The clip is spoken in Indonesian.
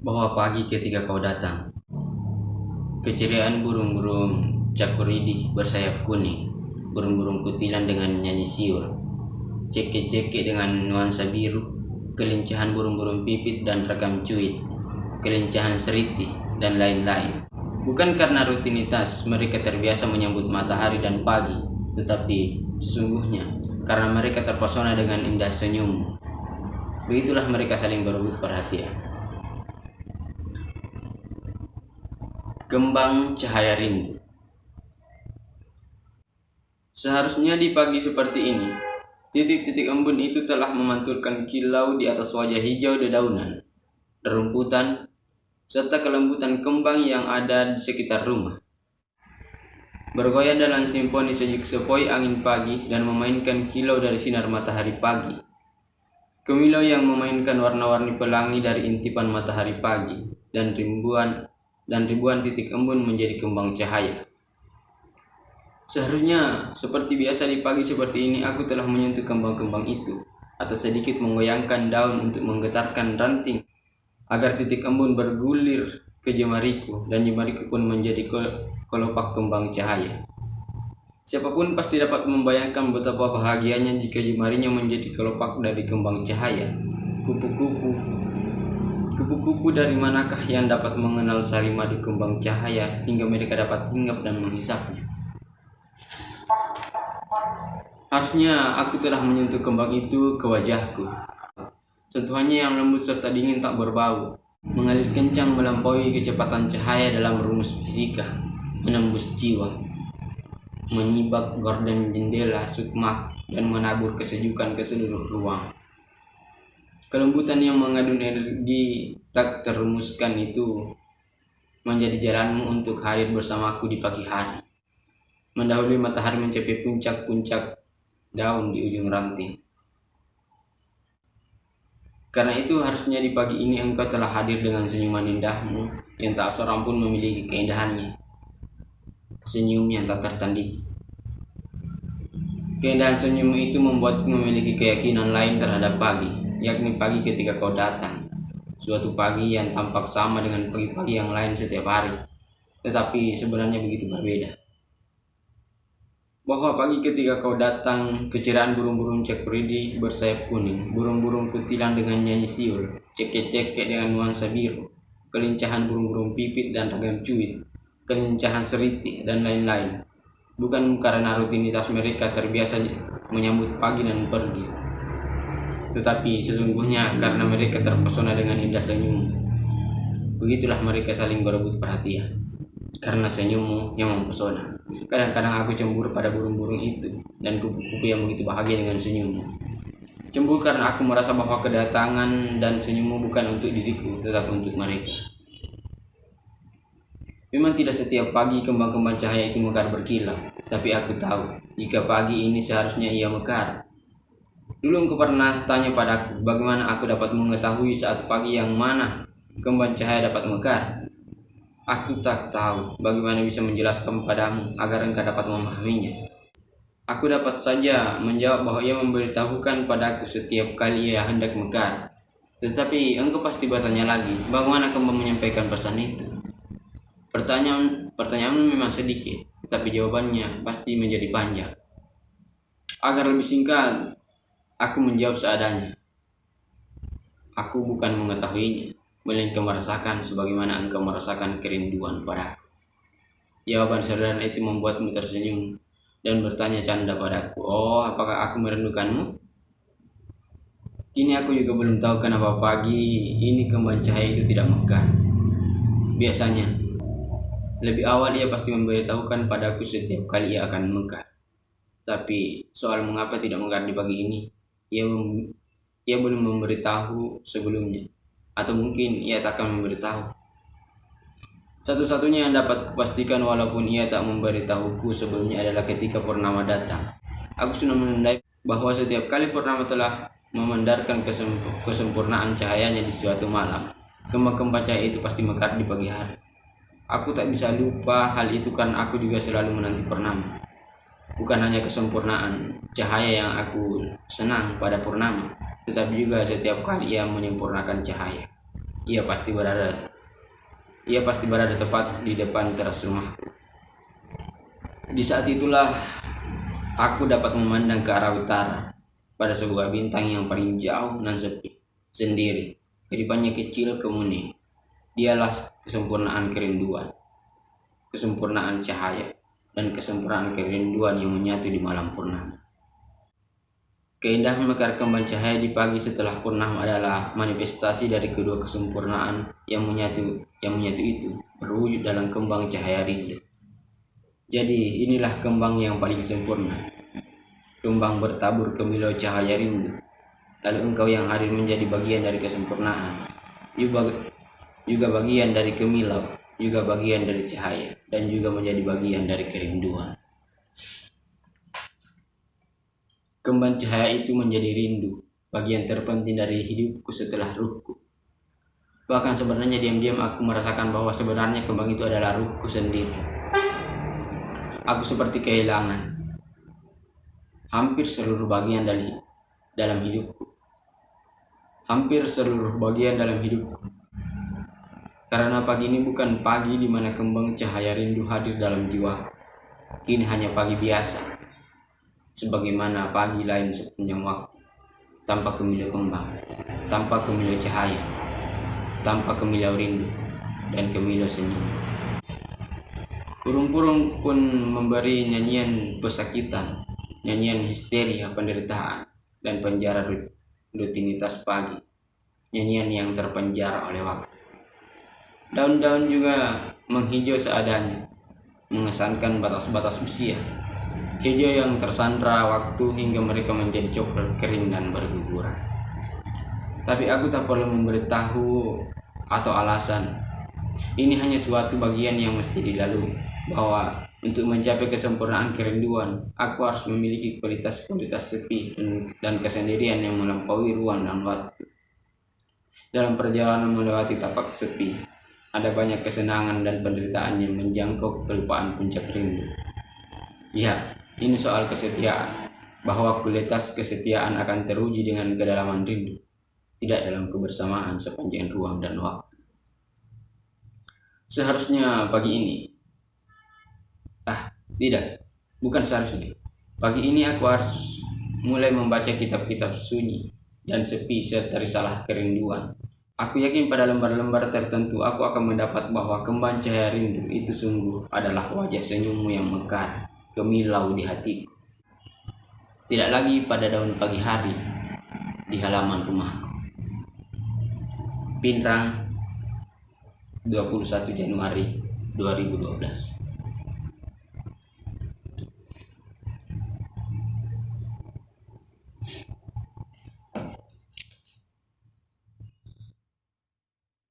Bahwa pagi ketika kau datang, keceriaan burung-burung cakuridih bersayap kuning, burung-burung kutilan dengan nyanyi siul, cekek-cekek dengan nuansa biru, kelincahan burung-burung pipit dan rekam cuit, kelincahan seriti, dan lain-lain. Bukan karena rutinitas mereka terbiasa menyambut matahari dan pagi, tetapi sesungguhnya karena mereka terpesona dengan indah senyummu. Begitulah mereka saling berebut perhatian. Kembang cahaya rindu. Seharusnya di pagi seperti ini, titik-titik embun itu telah memantulkan kilau di atas wajah hijau dedaunan, rerumputan, serta kelembutan kembang yang ada di sekitar rumah. Bergoyang dalam simfoni sejuk sepoi angin pagi dan memainkan kilau dari sinar matahari pagi. Kemilau yang memainkan warna-warni pelangi dari intipan matahari pagi dan ribuan titik embun menjadi kembang cahaya. Seharusnya seperti biasa di pagi seperti ini aku telah menyentuh kembang-kembang itu atau sedikit menggoyangkan daun untuk menggetarkan ranting agar titik embun bergulir ke jemariku dan jemariku pun menjadi kelopak kembang cahaya. Siapapun pasti dapat membayangkan betapa bahagianya jika jemarinya menjadi kelopak dari kembang cahaya. Kupu-kupu dari manakah yang dapat mengenal sari madu kembang cahaya hingga mereka dapat hinggap dan menghisapnya? Harusnya aku telah menyentuh kembang itu ke wajahku. Sentuhannya yang lembut serta dingin tak berbau, mengalir kencang melampaui kecepatan cahaya dalam rumus fisika, menembus jiwa, menyibak gorden jendela sukmak dan menabur kesejukan ke seluruh ruang. Kelembutan yang mengandung energi tak terumuskan itu menjadi jalanmu untuk hadir bersamaku di pagi hari, mendahului matahari mencapai puncak-puncak daun di ujung ranting. Karena itu harusnya di pagi ini engkau telah hadir dengan senyuman indahmu yang tak seorang pun memiliki keindahannya. Senyum yang tak tertandingi. Keindahan senyummu itu membuatku memiliki keyakinan lain terhadap pagi, yakni pagi ketika kau datang. Suatu pagi yang tampak sama dengan pagi-pagi yang lain setiap hari, tetapi sebenarnya begitu berbeda. Bahwa pagi ketika kau datang, keceriaan burung-burung cakuridih bersayap kuning, burung-burung kutilan dengan nyanyi siul, cekek-cekek dengan nuansa biru, kelincahan burung-burung pipit dan ragam cuit, kelincahan seriti, dan lain-lain. Bukan karena rutinitas mereka terbiasa menyambut pagi dan pergi, tetapi sesungguhnya karena mereka terpesona dengan indah senyum. Begitulah mereka saling berebut perhatian, karena senyummu yang mempesona. Kadang-kadang aku cemburu pada burung-burung itu dan kupu-kupu yang begitu bahagia dengan senyummu. Cemburu karena aku merasa bahwa kedatangan dan senyummu bukan untuk diriku, tetapi untuk mereka. Memang tidak setiap pagi kembang-kembang cahaya itu mekar berkilau, tapi aku tahu jika pagi ini seharusnya ia mekar. Dulu engkau pernah tanya padaku bagaimana aku dapat mengetahui saat pagi yang mana kembang cahaya dapat mekar. Aku tak tahu bagaimana bisa menjelaskan padamu agar engkau dapat memahaminya. Aku dapat saja menjawab bahwa ia memberitahukan padaku setiap kali ia hendak mekar. Tetapi engkau pasti bertanya lagi, bagaimana kembang menyampaikan pesan itu? Pertanyaanmu memang sedikit, tetapi jawabannya pasti menjadi panjang. Agar lebih singkat, aku menjawab seadanya. Aku bukan mengetahuinya, melainkan merasakan sebagaimana engkau merasakan kerinduan padaku. Jawaban sederhana itu membuatmu tersenyum dan bertanya canda padaku, oh, apakah aku merindukanmu? Kini aku juga belum tahu kenapa pagi ini kembang cahaya itu tidak mekar. Biasanya, lebih awal ia pasti memberitahukan padaku setiap kali ia akan mekar. Tapi soal mengapa tidak mekar di pagi ini, ia belum memberitahu sebelumnya. Atau mungkin ia tak akan memberitahu. Satu-satunya yang dapat kupastikan walaupun ia tak memberitahuku sebelumnya adalah ketika purnama datang. Aku sudah menandai bahwa setiap kali purnama telah memandarkan kesempurnaan cahayanya di suatu malam, kembang-kembang cahaya itu pasti mekar di pagi hari. Aku tak bisa lupa hal itu karena aku juga selalu menanti purnama. Bukan hanya kesempurnaan cahaya yang aku senang pada purnama, tetapi juga setiap kali ia menyempurnakan cahaya. Ia pasti berada ia pasti berada tepat di depan teras rumahku. Di saat itulah aku dapat memandang ke arah utara pada sebuah bintang yang paling jauh dan sepi sendiri. Kedipannya kecil kemuni. Dialah kesempurnaan kerinduan, kesempurnaan cahaya, dan kesempurnaan kerinduan yang menyatu di malam purnama. Keindahan mekar kembang cahaya di pagi setelah purnama adalah manifestasi dari kedua kesempurnaan yang menyatu itu berwujud dalam kembang cahaya rindu. Jadi inilah kembang yang paling sempurna. Kembang bertabur kemilau cahaya rindu. Lalu engkau yang hadir menjadi bagian dari kesempurnaan. Juga bagian dari kemilau, juga bagian dari cahaya, dan juga menjadi bagian dari kerinduan. Kembang cahaya itu menjadi rindu, bagian terpenting dari hidupku setelah ruhku. Bahkan sebenarnya diam-diam aku merasakan bahwa sebenarnya kembang itu adalah ruhku sendiri. Aku seperti kehilangan hampir seluruh bagian dalam hidupku. Hampir seluruh bagian dalam hidupku. Karena pagi ini bukan pagi di mana kembang cahaya rindu hadir dalam jiwaku. Kini hanya pagi biasa. Sebagaimana pagi lain sepanjang waktu, tanpa kemilau kembang, tanpa kemilau cahaya, tanpa kemilau rindu, dan kemilau senyum. Burung-burung pun memberi nyanyian pesakitan, nyanyian histeria penderitaan, dan penjara rutinitas pagi, nyanyian yang terpenjara oleh waktu. Daun-daun juga menghijau seadanya, mengesankan batas-batas usia. Hijau yang tersandra waktu hingga mereka menjadi coklat kering dan berguguran. Tapi aku tak perlu memberitahu atau alasan. Ini hanya suatu bagian yang mesti dilalui, bahwa untuk mencapai kesempurnaan kerinduan, aku harus memiliki kualitas-kualitas sepi dan kesendirian yang melampaui ruang dan waktu. Dalam perjalanan melewati tapak sepi, ada banyak kesenangan dan penderitaan yang menjangkau kelupaan puncak rindu. Ya, ini soal kesetiaan, bahwa kualitas kesetiaan akan teruji dengan kedalaman rindu, tidak dalam kebersamaan sepanjang ruang dan waktu. Seharusnya pagi ini, tidak, bukan seharusnya. Pagi ini aku harus mulai membaca kitab-kitab sunyi dan sepi serta risalah kerinduan. Aku yakin pada lembar-lembar tertentu aku akan mendapat bahwa kembang cahaya rindu itu sungguh adalah wajah senyummu yang mekar, kemilau di hatiku. Tidak lagi pada daun pagi hari di halaman rumahku. Pinrang, 21 Januari 2012.